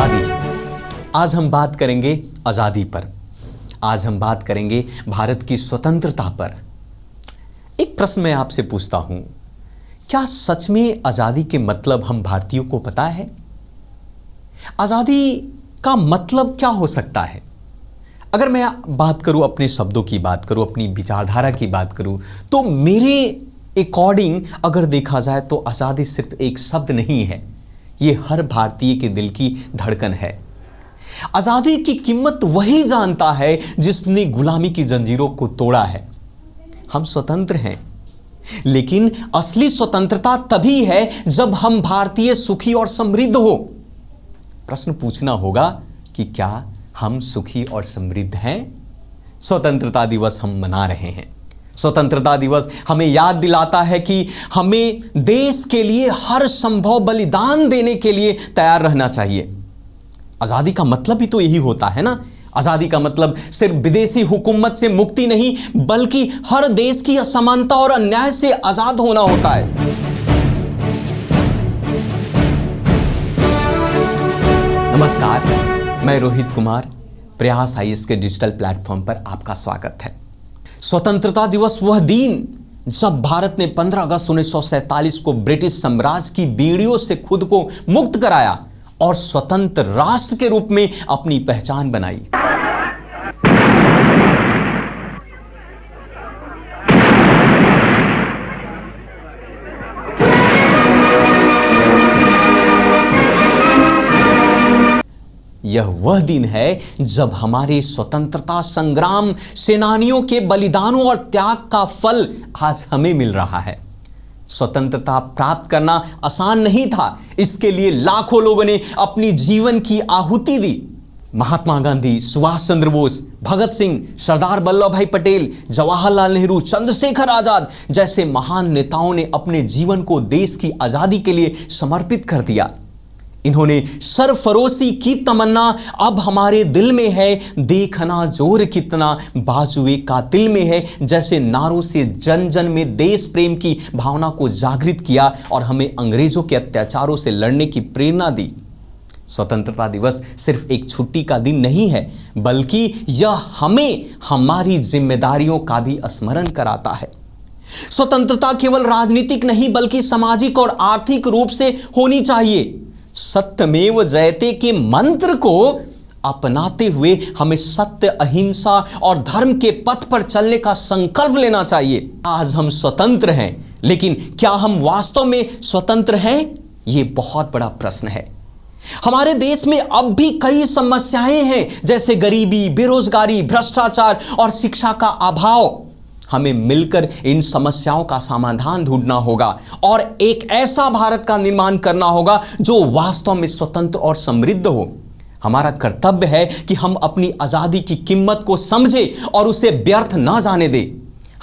आज़ादी। आज हम बात करेंगे आज़ादी पर। आज हम बात करेंगे भारत की स्वतंत्रता पर। एक प्रश्न मैं आपसे पूछता हूं, क्या सच में आज़ादी के मतलब हम भारतीयों को पता है? आज़ादी का मतलब क्या हो सकता है? अगर मैं बात करूं, अपने शब्दों की बात करूं, अपनी विचारधारा की बात करूं, तो मेरे अकॉर्डिंग अगर देखा जाए तो आज़ादी सिर्फ एक शब्द नहीं है, ये हर भारतीय के दिल की धड़कन है। आज़ादी की कीमत वही जानता है जिसने गुलामी की जंजीरों को तोड़ा है। हम स्वतंत्र हैं, लेकिन असली स्वतंत्रता तभी है जब हम भारतीय सुखी और समृद्ध हो। प्रश्न पूछना होगा कि क्या हम सुखी और समृद्ध हैं? स्वतंत्रता दिवस हम मना रहे हैं। स्वतंत्रता दिवस हमें याद दिलाता है कि हमें देश के लिए हर संभव बलिदान देने के लिए तैयार रहना चाहिए। आज़ादी का मतलब ही तो यही होता है ना। आज़ादी का मतलब सिर्फ विदेशी हुकूमत से मुक्ति नहीं, बल्कि हर देश की असमानता और अन्याय से आज़ाद होना होता है। नमस्कार, मैं रोहित कुमार, प्रयास आईएएस के डिजिटल प्लेटफॉर्म पर आपका स्वागत है। स्वतंत्रता दिवस वह दिन जब भारत ने 15 अगस्त 1947 को ब्रिटिश साम्राज्य की बेड़ियों से खुद को मुक्त कराया और स्वतंत्र राष्ट्र के रूप में अपनी पहचान बनाई। यह वह दिन है जब हमारे स्वतंत्रता संग्राम सेनानियों के बलिदानों और त्याग का फल आज हमें मिल रहा है। स्वतंत्रता प्राप्त करना आसान नहीं था, इसके लिए लाखों लोगों ने अपनी जीवन की आहुति दी। महात्मा गांधी, सुभाष चंद्र बोस, भगत सिंह, सरदार वल्लभ भाई पटेल, जवाहरलाल नेहरू, चंद्रशेखर आजाद जैसे महान नेताओं ने अपने जीवन को देश की आजादी के लिए समर्पित कर दिया। इन्होंने सरफरोशी की तमन्ना अब हमारे दिल में है, देखना जोर कितना बाजुए कातिल में है जैसे नारों से जन जन में देश प्रेम की भावना को जागृत किया और हमें अंग्रेजों के अत्याचारों से लड़ने की प्रेरणा दी। स्वतंत्रता दिवस सिर्फ एक छुट्टी का दिन नहीं है, बल्कि यह हमें हमारी जिम्मेदारियों का भी स्मरण कराता है। स्वतंत्रता केवल राजनीतिक नहीं, बल्कि सामाजिक और आर्थिक रूप से होनी चाहिए। सत्यमेव जयते के मंत्र को अपनाते हुए हमें सत्य, अहिंसा और धर्म के पथ पर चलने का संकल्प लेना चाहिए। आज हम स्वतंत्र हैं, लेकिन क्या हम वास्तव में स्वतंत्र हैं? यह बहुत बड़ा प्रश्न है। हमारे देश में अब भी कई समस्याएं हैं, जैसे गरीबी, बेरोजगारी, भ्रष्टाचार और शिक्षा का अभाव। हमें मिलकर इन समस्याओं का समाधान ढूंढना होगा और एक ऐसा भारत का निर्माण करना होगा जो वास्तव में स्वतंत्र और समृद्ध हो। हमारा कर्तव्य है कि हम अपनी आज़ादी की कीमत को समझें और उसे व्यर्थ ना जाने दें।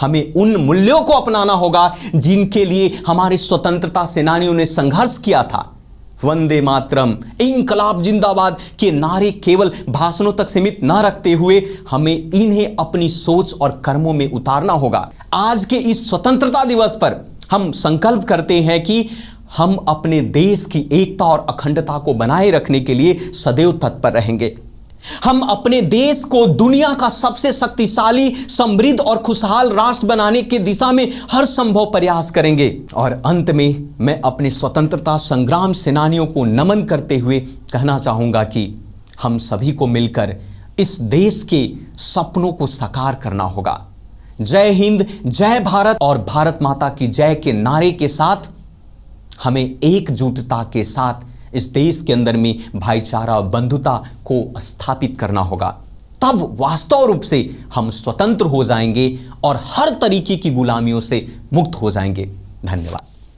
हमें उन मूल्यों को अपनाना होगा जिनके लिए हमारे स्वतंत्रता सेनानियों ने संघर्ष किया था। वंदे मातरम, इंकलाब जिंदाबाद के नारे केवल भाषणों तक सीमित न रखते हुए हमें इन्हें अपनी सोच और कर्मों में उतारना होगा। आज के इस स्वतंत्रता दिवस पर हम संकल्प करते हैं कि हम अपने देश की एकता और अखंडता को बनाए रखने के लिए सदैव तत्पर रहेंगे। हम अपने देश को दुनिया का सबसे शक्तिशाली, समृद्ध और खुशहाल राष्ट्र बनाने की दिशा में हर संभव प्रयास करेंगे। और अंत में मैं अपने स्वतंत्रता संग्राम सेनानियों को नमन करते हुए कहना चाहूंगा कि हम सभी को मिलकर इस देश के सपनों को साकार करना होगा। जय हिंद, जय भारत और भारत माता की जय के नारे के साथ हमें एकजुटता के साथ इस देश के अंदर में भाईचारा और बंधुता को स्थापित करना होगा। तब वास्तव रूप से हम स्वतंत्र हो जाएंगे और हर तरीके की गुलामियों से मुक्त हो जाएंगे। धन्यवाद।